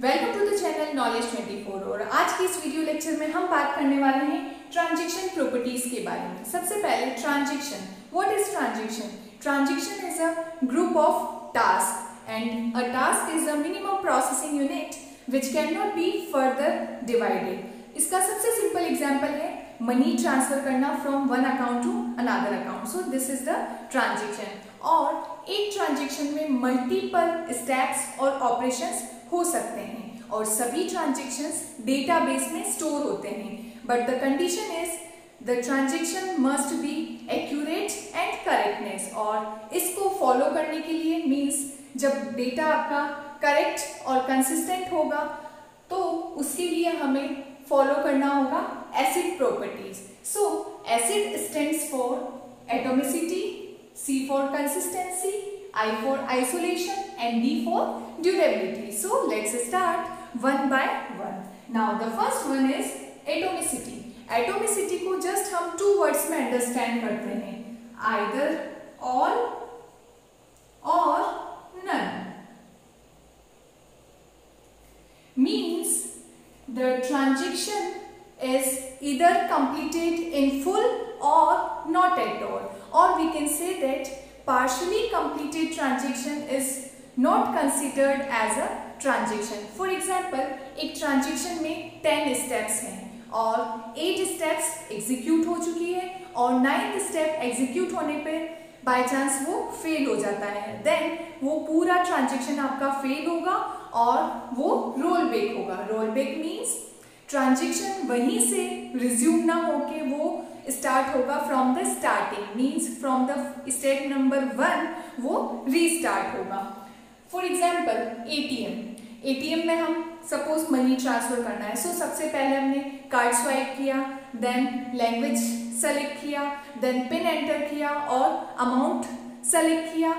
Welcome to the channel knowledge 24 और आज के इस वीडियो लेक्चर में हम बात करने वाले हैं ट्रांजैक्शन प्रॉपर्टीज के बारे में। सबसे पहले transaction, what is transaction? Transaction is a group of task and a task is a minimum processing unit which can not be further divided. इसका सबसे सिंपल एग्जांपल है मनी ट्रांसफर करना from one account to another account. So this is the transaction. और एक transaction में multiple steps और operations हो सकते हैं और सभी ट्रांजैक्शंस डेटाबेस में स्टोर होते हैं, but the condition is the transaction must be accurate and correctness. और इसको फॉलो करने के लिए मीन्स जब डेटा आपका करेक्ट और कंसिस्टेंट होगा तो उसके लिए हमें फॉलो करना होगा acid properties. So acid stands for atomicity, C for consistency, I for isolation and D for durability. So let's start one by one. Now the first one is atomicity. Atomicity को just हम two words में understand करते हैं, either all or none. Means the transaction is either completed in full or not at all. Or we can say that partially completed transaction is not considered as a transaction. For example, एक transaction में 10 steps हैं और 8 steps execute हो चुकी है और 9th step execute होने पे by chance वो fail हो जाता है, then वो पूरा transaction आपका fail होगा और वो roll back होगा। roll back means ट्रांजैक्शन वहीं से रिज्यूम ना होके वो स्टार्ट होगा from the starting, means from the step number 1 वो रीस्टार्ट होगा। फॉर एग्जाम्पल एटीएम में हम सपोज मनी ट्रांसफर करना है। सो सबसे पहले हमने कार्ड स्वाइप किया, देन लैंग्वेज सेलेक्ट किया, देन पिन एंटर किया और अमाउंट सेलेक्ट किया।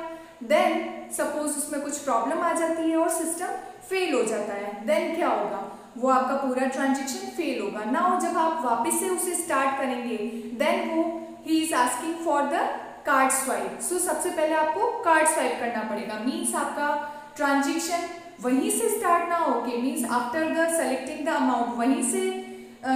देन सपोज उसमें कुछ प्रॉब्लम आ जाती है और सिस्टम फेल हो जाता है, देन क्या होगा? वो आपका पूरा ट्रांजैक्शन फेल होगा। नाउ जब आप वापस से उसे स्टार्ट करेंगे देन वो he is asking for the card swipe. So सबसे पहले आपको कार्ड स्वाइप करना पड़ेगा, मीन्स आपका ट्रांजैक्शन वहीं से स्टार्ट ना होके, means after the selecting the amount वहीं से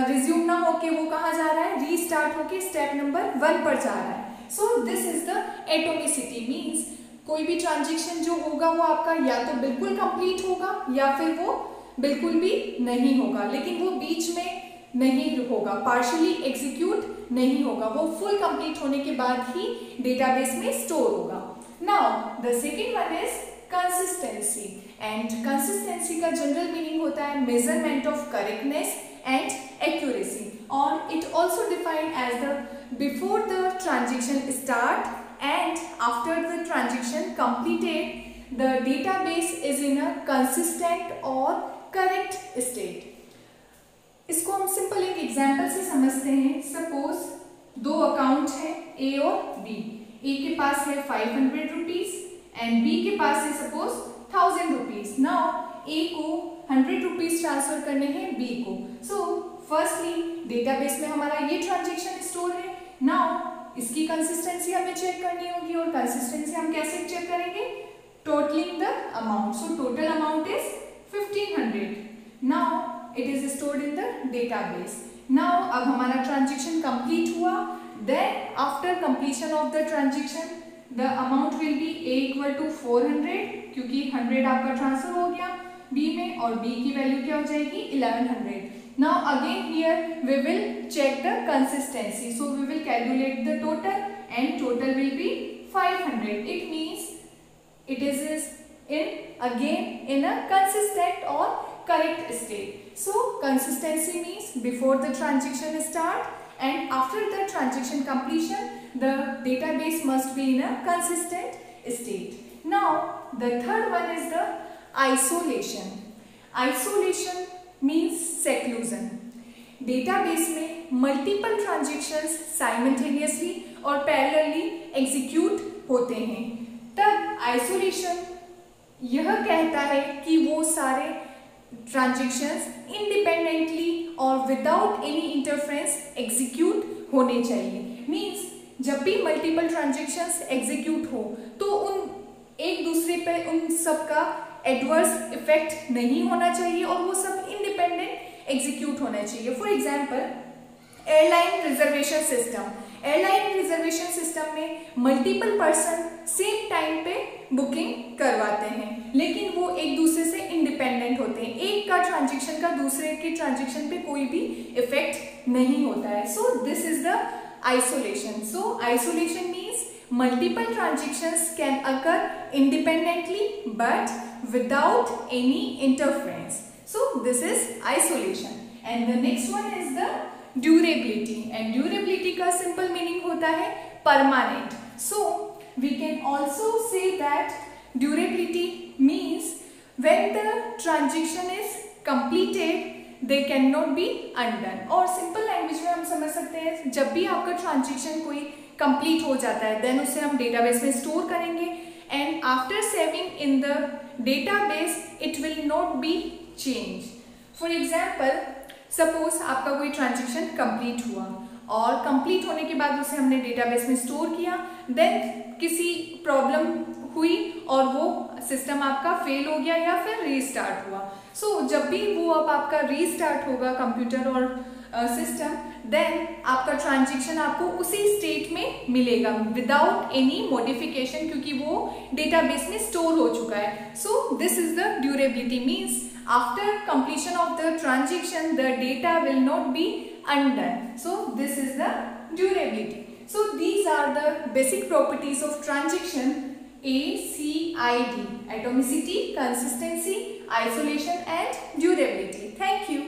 रिज्यूम ना होके वो कहाँ जा रहा है? रीस्टार्ट होके स्टेप नंबर 1 पर जा रहा है। सो this is the atomicity. Means कोई भी ट्रांजैक्शन जो होगा वो आपका या तो बिल्कुल कंप्लीट होगा या फिर वो बिल्कुल भी नहीं होगा, लेकिन वो बीच में नहीं होगा, पार्शियली एग्जीक्यूट नहीं होगा, वो फुल कंप्लीट होने के बाद ही डेटाबेस में स्टोर होगा। Now the second one is consistency and consistency का जनरल मीनिंग होता है measurement of correctness and accuracy और it also defined as the before the transaction start and after the transaction completed the database is in a consistent or correct state। इसको हम simple एक example से समझते हैं। Suppose दो account है ए और बी। ए के पास है 500 रुपीज एंड बी के पास है सपोज 1000 रुपीज। नाउ ए को 100 रुपीज ट्रांसफर करने हैं बी को। सो फर्स्टली डेटाबेस में हमारा ये ट्रांजेक्शन स्टोर है। नाउ इसकी कंसिस्टेंसी हमें चेक करनी होगी और कंसिस्टेंसी हम कैसे चेक करेंगे? Totaling the amount. So total amount is 1500. Now it is stored in the database. Now अब हमारा transaction complete हुआ. Then after completion of the transaction, the amount will be A equal to 400 क्योंकि 100 आपका transfer हो गया B में और B की वैल्यू क्या हो जाएगी? 1100. Now again here we will check the consistency. So we will calculate the total and total will be 500. It means it is in a consistent or correct state. So consistency means before the transaction start and after the transaction completion the database must be in a consistent state. Now the third one is the isolation. Isolation means seclusion. database में multiple transactions simultaneously और parallelly execute होते हैं, तब isolation यह कहता है कि वो सारे ट्रांजैक्शंस इंडिपेंडेंटली और विदाउट एनी इंटरफेरेंस एग्जीक्यूट होने चाहिए। मींस जब भी मल्टीपल ट्रांजैक्शंस एग्जीक्यूट हो तो उन एक दूसरे पे उन सब का एडवर्स इफेक्ट नहीं होना चाहिए और वो सब इंडिपेंडेंट एग्जीक्यूट होना चाहिए। For example airline reservation system, airline reservation system में मल्टीपल पर्सन सेम टाइम पे बुकिंग करवाते हैं, लेकिन वो एक दूसरे से इंडिपेंडेंट होते हैं, एक का ट्रांजेक्शन का दूसरे के ट्रांजेक्शन पे कोई भी इफेक्ट नहीं होता है। सो this is the isolation. So isolation means multiple transactions can occur independently but without any interference. So this is isolation. And the next one is the durability. And durability का simple meaning होता है permanent. So we can also say that durability means when the transaction is completed they cannot be undone. और simple language में हम समझ सकते हैं जब भी आपका transaction कोई कंप्लीट हो जाता है देन उसे हम डेटाबेस में स्टोर करेंगे and after saving in the database it will not be change. For example suppose आपका कोई ट्रांजेक्शन कंप्लीट हुआ और कंप्लीट होने के बाद उसे हमने डेटाबेस में स्टोर किया, देन किसी प्रॉब्लम हुई और वो सिस्टम आपका फेल हो गया या फिर रीस्टार्ट हुआ। सो जब भी वो अब आपका रीस्टार्ट होगा कंप्यूटर और सिस्टम देन आपका ट्रांजेक्शन आपको उसी स्टेट में मिलेगा विदाउट एनी मॉडिफिकेशन, क्योंकि वो डेटाबेस में स्टोर हो चुका है। सो this is the durability means after completion of the transaction the data will not be undone. So this is the durability. So these are the basic properties of transaction ACID: atomicity, consistency, isolation and durability. Thank you.